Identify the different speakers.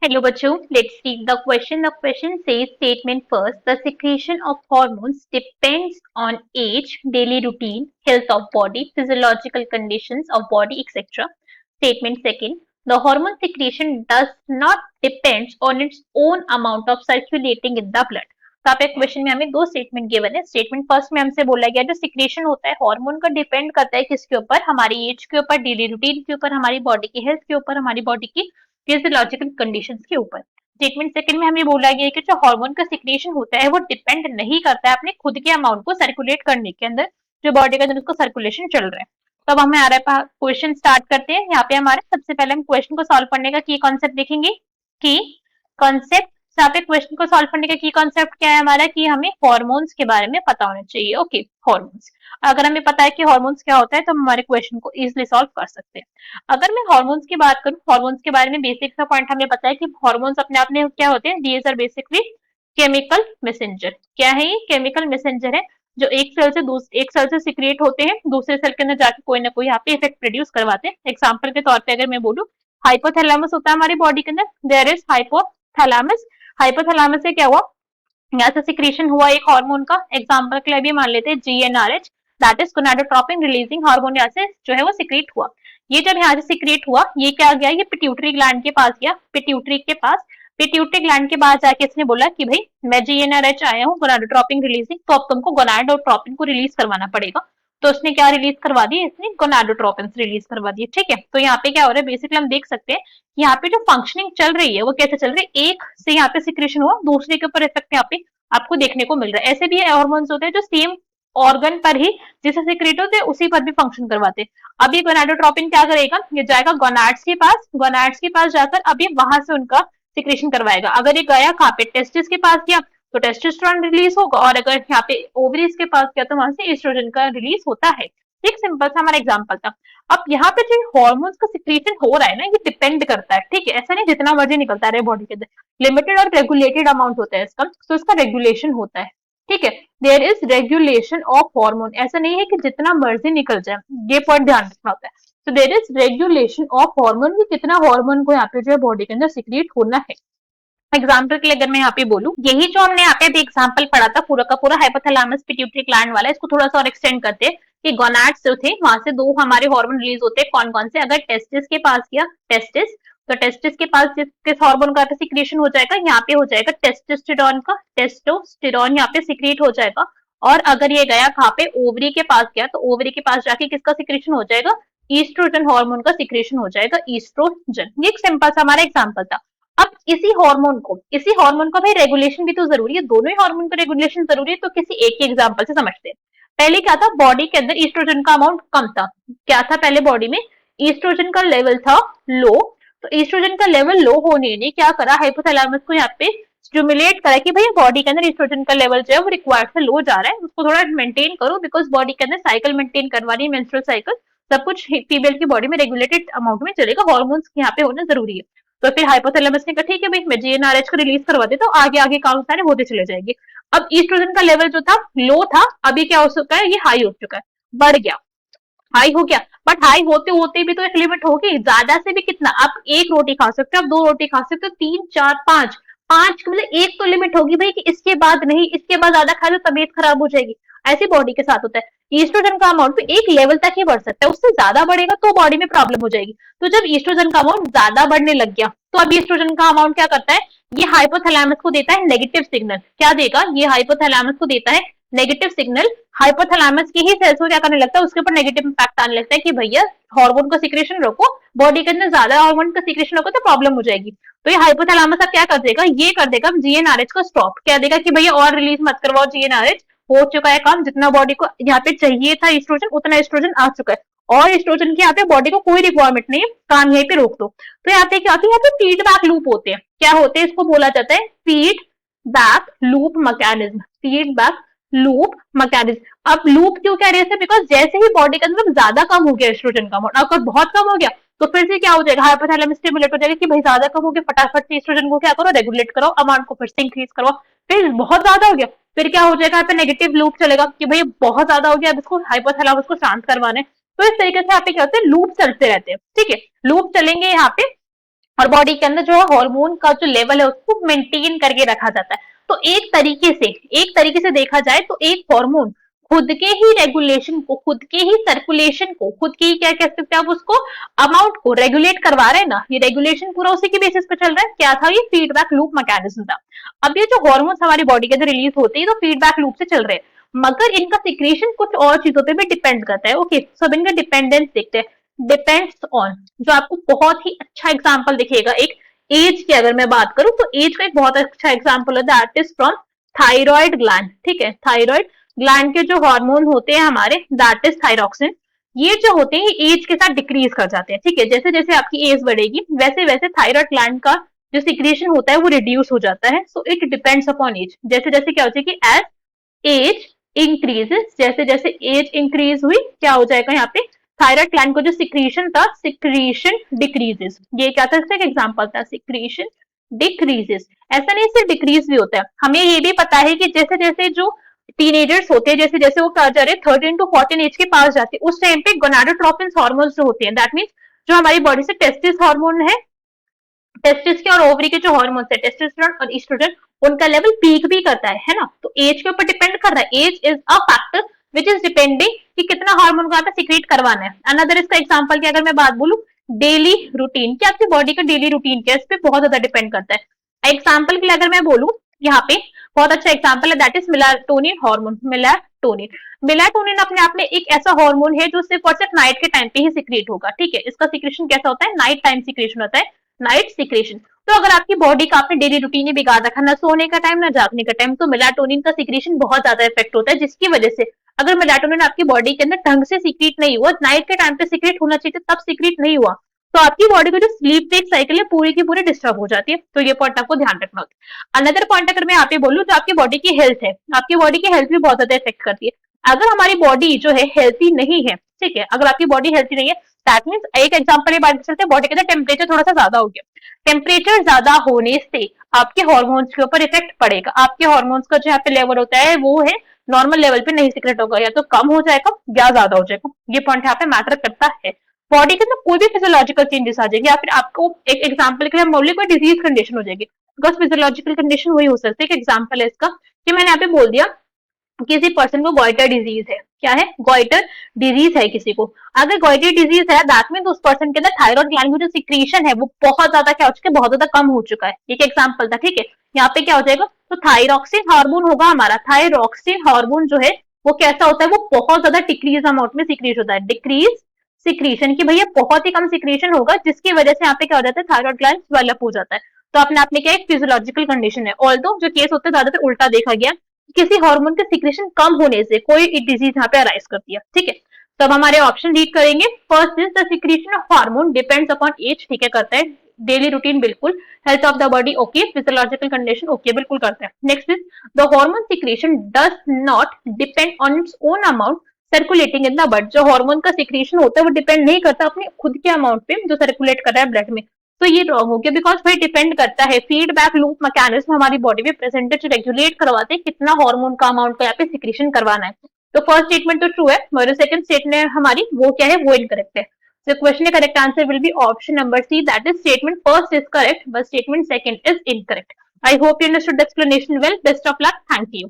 Speaker 1: Hello, bachcho. Let's read the question. The question says statement first. The secretion of hormones depends on age, daily routine, health of body, physiological conditions of body, etc. Statement second. The hormone secretion does not depend on its own amount of circulating in the blood. तो आप एक question में हमें दो statement given है. Statement first में हमसे बोला गया जो सिक्रेशन होता है हार्मोन का डिपेंड करता है किसके ऊपर, हमारी एज के ऊपर, डेली रूटीन के ऊपर, हमारी बॉडी की हेल्थ के ऊपर, हमारी बॉडी की फिजियोलॉजिकल कंडीशंस के ऊपर. स्टेटमेंट सेकंड में हमें बोला गया है कि जो हार्मोन का सिक्रेशन होता है वो डिपेंड नहीं करता है अपने खुद के अमाउंट को सर्कुलेट करने के अंदर, जो बॉडी के अंदर उसको सर्कुलेशन चल रहा है. तो अब हमें आ रहा है क्वेश्चन स्टार्ट करते हैं. यहाँ पे हमारे सबसे पहले हम क्वेश्चन को सॉल्व करने का की कॉन्सेप्ट देखेंगे. की कॉन्सेप्ट, यहाँ पे क्वेश्चन को सॉल्व करने का की कॉन्सेप्ट क्या है हमारा, कि हमें हॉर्मोन्स के बारे में पता होना चाहिए. Okay, hormones. अगर हमें पता है कि हॉर्मोन्स क्या होता है तो हम हमारे क्वेश्चन को इजिली सॉल्व कर सकते हैं. अगर मैं हॉर्मोन्स की बात करूं, हॉर्मोन्स के बारे में बेसिक सा पॉइंट हमें पता है कि हॉर्मोन्स अपने आप में क्या होते हैं. These are basically chemical messenger. क्या है ये? केमिकल मैसेंजर है जो एक सेल से सिक्रिएट होते हैं, दूसरे सेल के अंदर जाके कोई ना कोई यहाँ पे इफेक्ट प्रोड्यूस करवाते हैं. एग्जाम्पल के तौर पे अगर मैं बोलूं, हाइपोथैलेमस होता है हमारी बॉडी के अंदर. There is hypothalamus. हाइपोथैलेमस से क्या हुआ, यहाँ से सिक्रीशन हुआ एक हार्मोन का. एग्जाम्पल के लिए भी मान लेते हैं GnRH, that is gonadotropin releasing hormone, यहाँ से जो है वो सिक्रीट हुआ. ये जब यहाँ से सिक्रीट हुआ, ये क्या गया, ये पिट्यूटरी ग्लैंड के पास गया. पिट्यूटरी के पास, पिट्यूटरी ग्लैंड के पास जाके इसने बोला कि भाई मैं GnRH आया हूँ गोनाडोट्रोपिन रिलीजिंग, तो अब तुमको गोनाडोट्रोपिन को रिलीज करवाना पड़ेगा. तो उसने क्या रिलीज करवा दी, इसने गोनाडोट्रोपिन रिलीज करवा दिए. ठीक है, तो यहाँ पे क्या हो रहा है, बेसिकली हम देख सकते हैं यहाँ पे जो फंक्शनिंग चल रही है वो कैसे चल रही है. एक से यहाँ पे सिक्रेशन हुआ, दूसरे के ऊपर इफेक्ट यहाँ पे आपको देखने को मिल रहा है. ऐसे भी हॉर्मोन्स होते हैं जो सेम ऑर्गन पर ही जिसे सिक्रेट होते हैं उसी पर भी फंक्शन करवाते हैं. अब ये गोनाडोट्रोपिन क्या करेगा, ये जाएगा गोनाड्स के पास. गोनाड्स के पास जाकर अब ये वहां से उनका सिक्रेशन करवाएगा. अगर ये गया कहाँ पे, टेस्टिस के पास गया तो टेस्टोस्टेरोन रिलीज होगा, और अगर यहाँ पे ओवरीज के पास गया तो वहां से एस्ट्रोजन का रिलीज होता है. एक सिंपल सा हमारा एग्जाम्पल था. अब यहाँ पे जो हॉर्मोन्स का सिक्रेशन हो रहा है ना, ये डिपेंड करता है. ठीक है, ऐसा नहीं जितना मर्जी निकलता है बॉडी के अंदर, लिमिटेड और रेगुलेटेड अमाउंट होता है इसका, तो इसका रेगुलेशन होता है. ठीक है, there is regulation of hormone. ऐसा नहीं है कि जितना मर्जी निकल जाए, ये पॉइंट ध्यान रखना होता है. तो there is regulation of hormone, कि कितना हार्मोन को यहाँ पे जो है बॉडी के अंदर सिक्रिएट होना है. एग्जाम्पल के लिए अगर मैं यहाँ पे बोलूं, यही जो हमने यहाँ पे भी एग्जाम्पल पढ़ा था पूरा का पूरा हाइपोथैलेमस पिट्यूटरी ग्लैंड वाला, इसको थोड़ा सा और एक्सटेंड करते हैं कि गोनाड्स जो थे वहां से दो हमारे हार्मोन रिलीज होते हैं. कौन कौन से, अगर टेस्टिस के पास गया, टेस्टिस, तो टेस्टिस के पास किस हार्मोन का सिक्रेशन हो जाएगा, यहाँ पे हो जाएगा टेस्टोस्टेरोन का. टेस्टोस्टेरोन यहाँ पे सिक्रेट हो जाएगा. और अगर ये गया कहाँ पे, ओवरी के पास गया, तो ओवरी के पास जाके किसका सिक्रेशन हो जाएगा, ईस्ट्रोजन हार्मोन का सिक्रेशन हो जाएगा, ईस्ट्रोजन. ये एक सिंपल सा हमारा एग्जाम्पल था. अब इसी हार्मोन को भाई रेगुलेशन भी तो जरूरी है, दोनों ही हार्मोन का रेगुलेशन जरूरी है. तो किसी एक ही एग्जांपल से समझते हैं. पहले क्या था, बॉडी के अंदर ईस्ट्रोजन का अमाउंट कम था. क्या था पहले बॉडी में, ईस्ट्रोजन का लेवल था लो. तो ईस्ट्रोजन का लेवल लो होने ने क्या करा, हाइपोथैलेमस को यहाँ पे स्टिमुलेट करा कि भाई बॉडी के अंदर ईस्ट्रोजन का लेवल जो है वो रिक्वायर्ड से लो जा रहा है, उसको थोड़ा मेंटेन करो, बिकॉज बॉडी के अंदर साइकिल मेंटेन करवा रही है, मेंस्ट्रुअल साइकिल, सब कुछ फीमेल की बॉडी में रेगुलेटेड अमाउंट में चलेगा, हॉर्मोन्स यहाँ पे होना जरूरी है. तो फिर हाइपोथैलेमस ने कहा ठीक है भाई मैं GnRH को रिलीज करवा देता हूँ, आगे आगे काम सारे होते चले जाएंगे. अब ईस्ट्रोजन का लेवल जो था लो था, अभी क्या हो चुका है, ये हाई हो चुका है, बढ़ गया, हाई हो गया. बट हाई होते होते भी तो एक लिमिट होगी, ज्यादा से भी कितना, आप एक रोटी खा सकते हो, आप दो रोटी खा सकते हो, तीन चार पांच, पांच मतलब एक तो लिमिट होगी भाई कि इसके बाद नहीं, इसके बाद ज्यादा खाए तो तबीयत खराब हो जाएगी. ऐसी बॉडी के साथ होता है. ईस्ट्रोजन का अमाउंट तो एक लेवल तक ही बढ़ सकता है, उससे ज्यादा बढ़ेगा तो बॉडी में प्रॉब्लम हो जाएगी. तो जब ईस्ट्रोजन का अमाउंट ज्यादा बढ़ने लग गया, तो अब ईस्ट्रोजन का अमाउंट क्या करता है, ये हाइपोथैलेमस को देता है नेगेटिव सिग्नल. क्या देगा, ये हाइपोथैलेमस को देता है नेगेटिव सिग्नल. हाइपोथैलेमस की ही सेल्स को क्या करने लगता है, उसके ऊपर नेगेटिव इंपैक्ट आने लगता है कि भैया हार्मोन का सिक्रेशन रोको, बॉडी के अंदर ज्यादा हार्मोन का सिक्रेशन रोको तो प्रॉब्लम हो जाएगी. तो ये हाइपोथैलेमस अब क्या कर देगा, ये कर देगा GnRH को स्टॉप, क्या देगा कि भैया और रिलीज मत करवाओ GnRH, हो चुका है काम, जितना बॉडी को यहाँ पे चाहिए था एस्ट्रोजन उतना एस्ट्रोजन आ चुका है, और एस्ट्रोजन की यहाँ पे बॉडी को कोई रिक्वायरमेंट नहीं है, काम यहीं पे रोक दो. तो यहाँ पे क्या होता है, यहाँ पे फीडबैक लूप होते हैं. क्या होते हैं, इसको बोला जाता है feedback loop mechanism. Feedback loop mechanism. अब लूप क्यों कह रहे हैं, बिकॉज जैसे ही बॉडी के अंदर ज्यादा कम हो गया एस्ट्रोजन का अमाउंट, अगर बहुत कम हो गया तो फिर से क्या हो जाएगा, हाइपोथैलेमस स्टिमुलेट हो जाएगा कि भाई ज्यादा कम हो गया, फटाफट से एस्ट्रोजन को क्या करो, रेगुलेट करो, अमाउंट को फिर से इंक्रीज करो. फिर बहुत ज्यादा हो गया, फिर क्या हो जाएगा, यहाँ पे नेगेटिव लूप चलेगा कि भाई बहुत ज्यादा हो गया, अब इसको हाइपोथैलेमस को शांत करवाना है. तो इस तरीके से यहाँ पे क्या होता है, लूप चलते रहते हैं. ठीक है, लूप चलेंगे यहाँ पे, और बॉडी के अंदर जो है हार्मोन का जो लेवल है उसको मेंटेन करके रखा जाता है। तो एक तरीके से देखा जाए तो एक हार्मोन खुद के ही रेगुलेशन को, खुद के ही सर्कुलेशन को, खुद की क्या कह सकते हैं आप उसको, अमाउंट को रेगुलेट करवा रहे हैं ना, ये रेगुलेशन पूरा उसी के बेसिस पे चल रहा है। क्या था ये? फीडबैक लूप मैकेनिज्म था। अब ये जो हार्मोन्स हमारी बॉडी के अंदर रिलीज होते हैं तो फीडबैक लूप से चल रहे हैं, मगर इनका सिक्रेशन कुछ और चीजों पे भी डिपेंड करता है। ओके, सब इनका डिपेंडेंस देखते हैं। डिपेंड्स ऑन, जो आपको बहुत ही अच्छा एग्जांपल दिखेगा एक एज की अगर मैं बात करूं तो एज का एक बहुत अच्छा एग्जांपल है, that is from thyroid gland. ठीक है, थायराइड ग्लैंड के जो हार्मोन होते हैं हमारे, दैट इज थायरॉक्सिन, ये जो होते हैं एज के साथ डिक्रीज कर जाते हैं। ठीक है, जैसे जैसे आपकी एज बढ़ेगी वैसे वैसे थायराइड ग्लैंड का जो सिक्रेशन होता है वो रिड्यूस हो जाता है। So it depends upon age. जैसे जैसे क्या होता है कि एज एज इंक्रीजेस, जैसे जैसे एज इंक्रीज हुई क्या हो जाएगा यहाँ पे, थायराइड ग्लैंड को जो सिक्रीशन था, सिक्रीशन डिक्रीजेस। ये क्या था, इसका एक एग्जांपल था, सिक्रीशन डिक्रीजेस। ऐसा नहीं सिर्फ डिक्रीज भी होता है, हमें ये भी पता है कि जैसे जैसे जो टीनेजर्स होते हैं, जैसे जैसे वो क्या जा रहे हैं 13 to 14 एज के पास जाते हैं, उस टाइम पे गोनाडोट्रोपिन हार्मोन्स जो होते हैं, दैट मीन्स जो हमारी बॉडी से टेस्टिस हार्मोन है, टेस्टिस के और ओवरी के जो हार्मोन्स है टेस्टोस्टेरोन और एस्ट्रोजन, उनका लेवल पीक भी करता है ना। तो एज के ऊपर डिपेंड कर रहा है, age is a factor which is depending कि कितना हार्मोन को यहाँ पे सीक्रेट करवाना है। अनदर इसका एग्जांपल की अगर मैं बात बोलूं, डेली रूटीन, कि आपकी बॉडी का डेली रूटीन क्या है, इस पे बहुत ज्यादा डिपेंड करता है। एग्जाम्पल के लिए अगर मैं बोलूं, यहाँ पे बहुत अच्छा एग्जाम्पल है, that is melatonin hormone. Melatonin अपने आप में एक ऐसा हार्मोन है जो सिर्फ और सिर्फ नाइट के टाइम पे ही सिक्रेट होगा। ठीक है, इसका सिक्रेशन कैसा होता है, नाइट टाइम सिक्रेशन होता है, नाइट सिक्रेशन। तो अगर आपकी बॉडी का आपने डेली रूटीन ही बिगाड़ रखा, ना सोने का टाइम ना जागने का टाइम, तो मेलाटोनिन का सिक्रेशन बहुत ज्यादा इफेक्ट होता है, जिसकी वजह से अगर मेलाटोनिन आपकी बॉडी के अंदर ढंग से सीक्रेट नहीं हुआ, नाइट के टाइम पे सीक्रेट होना चाहिए तब सीक्रेट नहीं हुआ, तो आपकी बॉडी को जो स्लीप वेक साइकिल है पूरी की पूरी डिस्टर्ब हो जाती है। तो ये पॉइंट आपको ध्यान रखना होता है। अनदर पॉइंट अगर मैं यहाँ पे बोलूँ, जो आपकी बॉडी की हेल्थ है, आपकी बॉडी की हेल्थ भी बहुत ज्यादा इफेक्ट करती है। अगर हमारी बॉडी जो है हेल्थी नहीं है, ठीक है, अगर आपकी बॉडी हेल्थी नहीं है, दैट मीन्स एक एग्जांपल बात चलते हैं, बॉडी के अंदर टेम्परेचर थोड़ा सा ज्यादा हो गया, टेम्परेचर ज्यादा होने से आपके हार्मोन्स के ऊपर इफेक्ट पड़ेगा। आपके हार्मोन्स का जो यहाँ पे लेवल होता है वो है नॉर्मल लेवल पे नहीं सिक्रेट होगा, या तो कम हो जाएगा या ज्यादा हो जाएगा। ये पॉइंट यहाँ पे मैटर करता है। बॉडी के अंदर कोई भी फिजियोलॉजिकल चेंजेस आ जाएंगे, या फिर आपको एक एग्जांपल के लिए हम बोले कोई डिजीज कंडीशन हो जाएगी, बिकॉज फिजियोलॉजिकल कंडीशन वही हो सकती है। एक एग्जांपल है इसका कि मैंने यहाँ पे बोल दिया किसी पर्सन को गोइटर डिजीज है, क्या है, गोइटर डिजीज है किसी को, अगर गोइटर डिजीज है दैट मीन उस पर्सन के अंदर थायराइड ग्लैंड की जो सिक्रीशन है वो बहुत ज्यादा क्या हो चुका है, बहुत ज्यादा कम हो चुका है। एक एग्जांपल था। ठीक है, यहाँ पे क्या हो जाएगा, तो थायरॉक्सिन हार्मोन होगा हमारा, थायरॉक्सिन हार्मोन जो है वो कैसा होता है, वो बहुत ज्यादा डिक्रीज अमाउंट में सिक्रीज होता है, डिक्रीज सिक्रीशन की भैया बहुत ही कम सिक्रीशन होगा, जिसकी वजह से यहाँ पे क्या हो जाता है, थायराइड ग्लैंड स्वेल अप हो जाता है। तो अपने आप में क्या एक फिजियोलॉजिकल कंडीशन है। ऑल्दो जो केस होते हैं ज्यादातर उल्टा देखा गया, किसी हार्मोन के सिक्रेशन कम होने से कोई डिजीज यहाँ पे अराइज करती है। ठीक है, तो अब हमारे ऑप्शन रीड करेंगे। First is the secretion of hormone depends upon age, ठीक है करता है। डेली रूटीन बिल्कुल, health of the body okay, physiological condition okay बिल्कुल करता है। Next is the hormone secretion does not depend on its own amount circulating in the blood, जो hormone का सिक्रेशन होता है वो डिपेंड नहीं करता अपने खुद के अमाउंट पे जो सर्कुलेट कर रहा है ब्लड में। तो ये रॉन्ग हो गया, बिकॉज भाई डिपेंड करता है, फीडबैक लूप मैकेनिज्म हमारी बॉडी में प्रेजेंट है जो रेगुलेट करवाते हैं कितना हार्मोन का अमाउंट का यहाँ पे सिक्रेशन करवाना है। तो फर्स्ट स्टेटमेंट तो ट्रू है, मगर सेकंड स्टेटमेंट हमारी वो क्या है, वो इनकरेक्ट है। So question का correct answer will be option number C, that is statement first is correct but statement second is incorrect. I hope you understood the explanation well. Best of luck. Thank you.